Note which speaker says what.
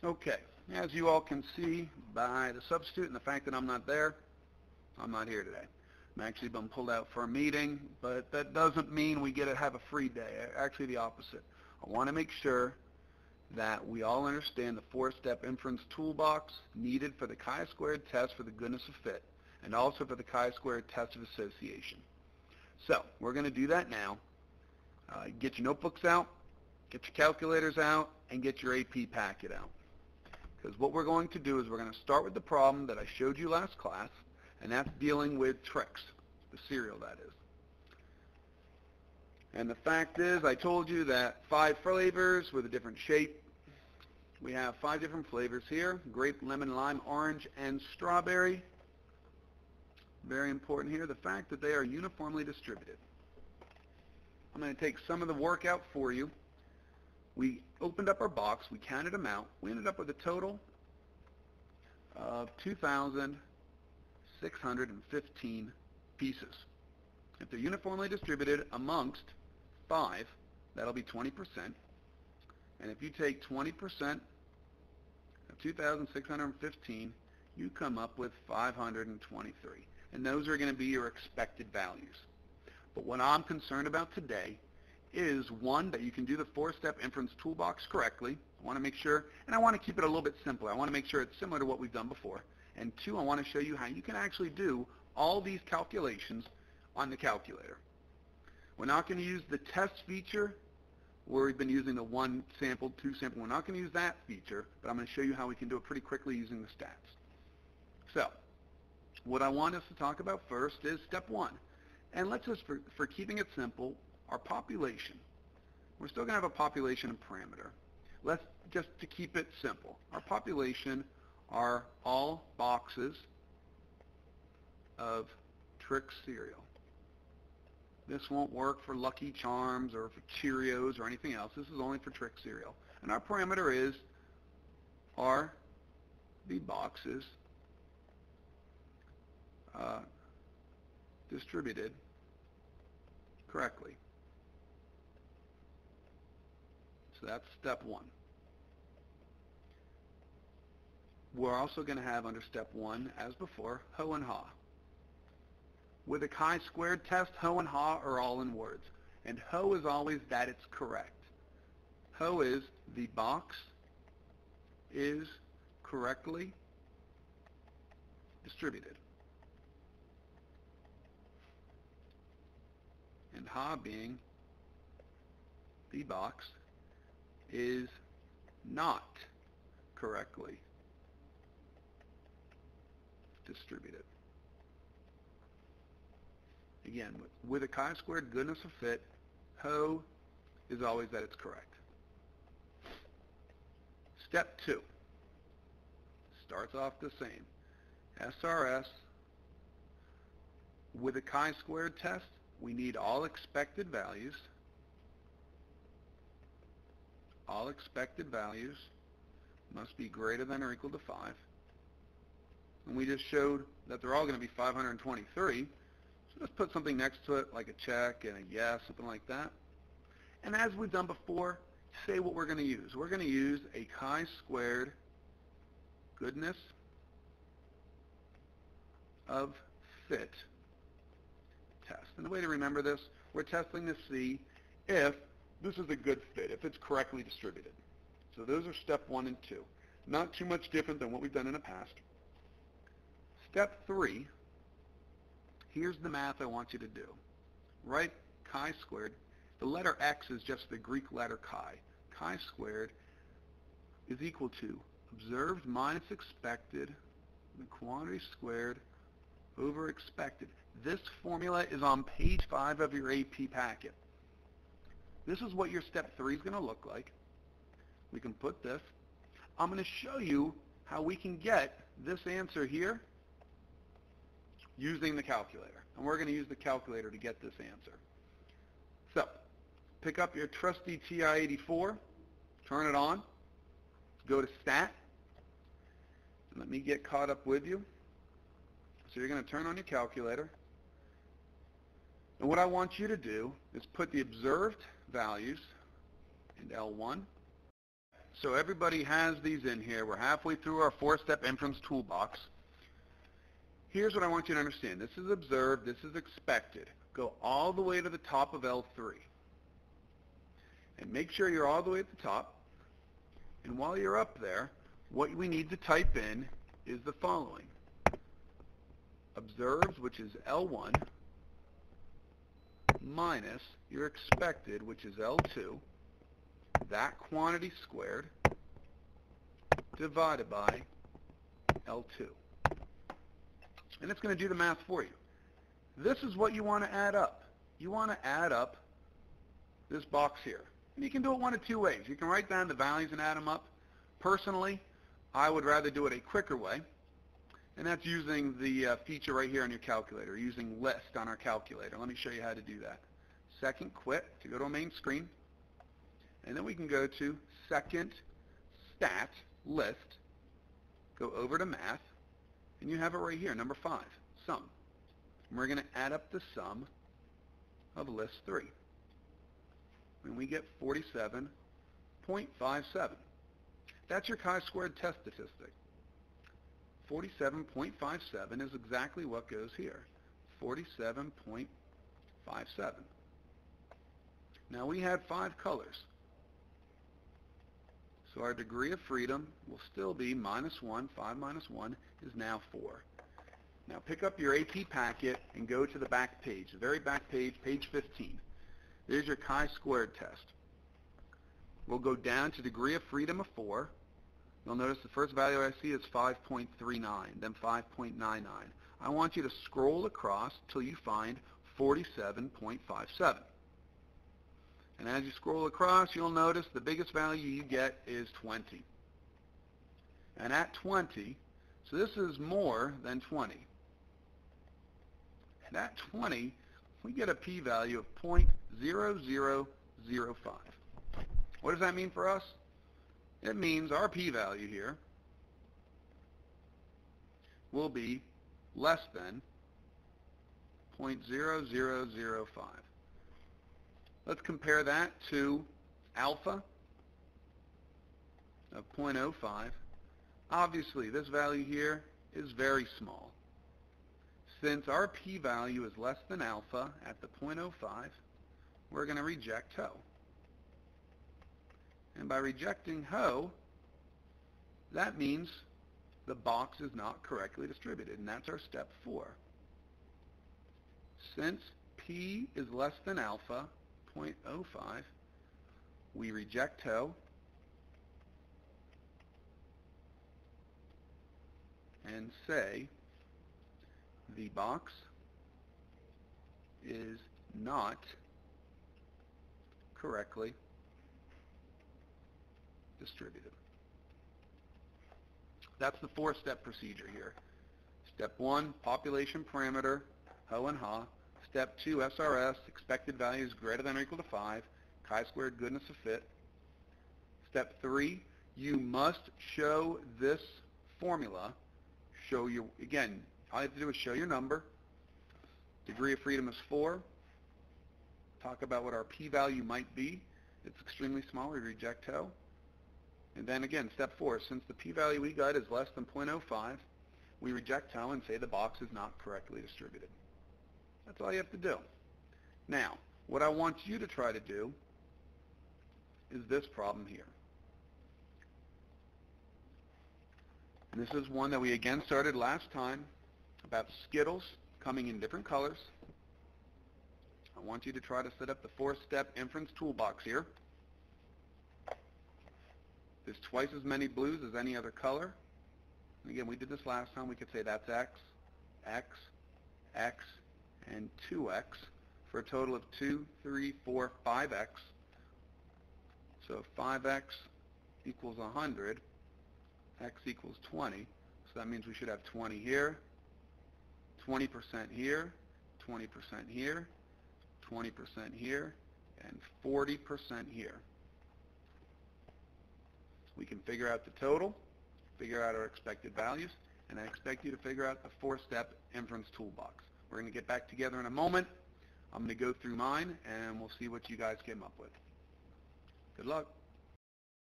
Speaker 1: Okay, as you all can see by the substitute and the fact that I'm not there, I'm not here today. I'm actually been pulled out for a meeting, but that doesn't mean we get to have a free day. Actually, the opposite. I want to make sure that we all understand the four-step inference toolbox needed for the chi-squared test for the goodness of fit, and also for the chi-squared test of association. So we're going to do that now. Get your notebooks out, get your calculators out, and get your AP packet out. Because what we're going to do is we're going to start with the problem that I showed you last class, and that's dealing with Trix, the cereal that is. And the fact is, I told you that 5 flavors with a different shape. We have 5 different flavors here: grape, lemon, lime, orange, and strawberry. Very important here, the fact that they are uniformly distributed. I'm going to take some of the work out for you. We opened up our box, we counted them out, we ended up with a total of 2,615 pieces. If they're uniformly distributed amongst 5, that'll be 20%. And if you take 20% of 2,615, you come up with 523. And those are going to be your expected values. But what I'm concerned about today is, one, that you can do the four-step inference toolbox correctly. I want to make sure, and I want to keep it a little bit simpler. I want to make sure it's similar to what we've done before. And 2, I want to show you how you can actually do all these calculations on the calculator. We're not going to use the test feature where we've been using the 1 sample, 2 sample. We're not going to use that feature, but I'm going to show you how we can do it pretty quickly using the stats. So what I want us to talk about first is step 1. And let's just, for keeping it simple, our population. We're still going to have a population parameter. Let's just, to keep it simple, our population are all boxes of Trix cereal. This won't work for Lucky Charms or for Cheerios or anything else. This is only for Trix cereal. And our parameter is, are the boxes distributed correctly? So that's step 1. We're also going to have under step 1, as before, ho and ha. With a chi-squared test, ho and ha are all in words. And ho is always that it's correct. Ho is the box is correctly distributed. And ha being the box is not correctly distributed. Again, with a chi-squared goodness of fit, ho is always that it's correct. Step 2 starts off the same. SRS, with a chi-squared test, we need all expected values. All expected values must be greater than or equal to 5. And we just showed that they're all going to be 523. So let's put something next to it, like a check and a yes, something like that. And as we've done before, say what we're going to use. We're going to use a chi-squared goodness of fit test. And the way to remember this, we're testing to see if this is a good fit, if it's correctly distributed. So those are step 1 and 2. Not too much different than what we've done in the past. Step 3, here's the math I want you to do. Write chi-squared. The letter X is just the Greek letter chi. Chi-squared is equal to observed minus expected, the quantity squared over expected. This formula is on page 5 of your AP packet. This is what your step 3 is going to look like. We can put this. I'm going to show you how we can get this answer here using the calculator. And we're going to use the calculator to get this answer. So, pick up your trusty TI-84, turn it on, go to Stat, and let me get caught up with you. So you're going to turn on your calculator. And what I want you to do is put the observed values in L1. So everybody has these in here. We're halfway through our four-step inference toolbox. Here's what I want you to understand. This is observed. This is expected. Go all the way to the top of L3. And make sure you're all the way at the top. And while you're up there, what we need to type in is the following. Observed, which is L1, minus your expected, which is L2, that quantity squared, divided by L2. And it's going to do the math for you. This is what you want to add up. You want to add up this box here. And you can do it one of two ways. You can write down the values and add them up. Personally, I would rather do it a quicker way, and that's using the feature right here on your calculator, using list on our calculator. Let me show you how to do that. Second, quit to go to a main screen, and then we can go to second, stat, list, go over to math, and you have it right here, number 5, sum. And we're going to add up the sum of list 3. And we get 47.57. That's your chi-squared test statistic. 47.57 is exactly what goes here. 47.57. Now we had 5 colors. So our degree of freedom will still be -1. 5 minus 1 is now 4. Now pick up your AP packet and go to the back page, the very back page, page 15. There's your chi-squared test. We'll go down to degree of freedom of 4. You'll notice the first value I see is 5.39, then 5.99. I want you to scroll across till you find 47.57. And as you scroll across, you'll notice the biggest value you get is 20. And at 20, so this is more than 20. And at 20, we get a p-value of 0.0005. What does that mean for us? It means our p-value here will be less than 0.0005. Let's compare that to alpha of 0.05. Obviously, this value here is very small. Since our p-value is less than alpha at the 0.05, we're going to reject HO. And by rejecting HO, that means the box is not correctly distributed, and that's our step 4. Since p is less than alpha, 0.05, we reject HO, and say the box is not correctly distributed. That's the 4-step procedure here. Step 1, population parameter, HO and HA. Step 2, SRS, expected values greater than or equal to 5, chi-squared goodness of fit. Step 3, you must show this formula. Show your, again, all you have to do is show your number. Degree of freedom is 4. Talk about what our p-value might be. It's extremely small, we reject HO. And then again, step 4, since the p-value we got is less than 0.05, we reject HO and say the box is not correctly distributed. That's all you have to do. Now, what I want you to try to do is this problem here. And this is one that we again started last time about Skittles coming in different colors. I want you to try to set up the 4-step inference toolbox here. There's twice as many blues as any other color. And again, we did this last time. We could say that's X, X, X, and 2X for a total of 2, 3, 4, 5X. So 5X equals 100, X equals 20. So that means we should have 20 here, 20% here, 20% here, 20% here, and 40% here. We can figure out the total, figure out our expected values, and I expect you to figure out the 4-step inference toolbox. We're going to get back together in a moment. I'm going to go through mine, and we'll see what you guys came up with. Good luck.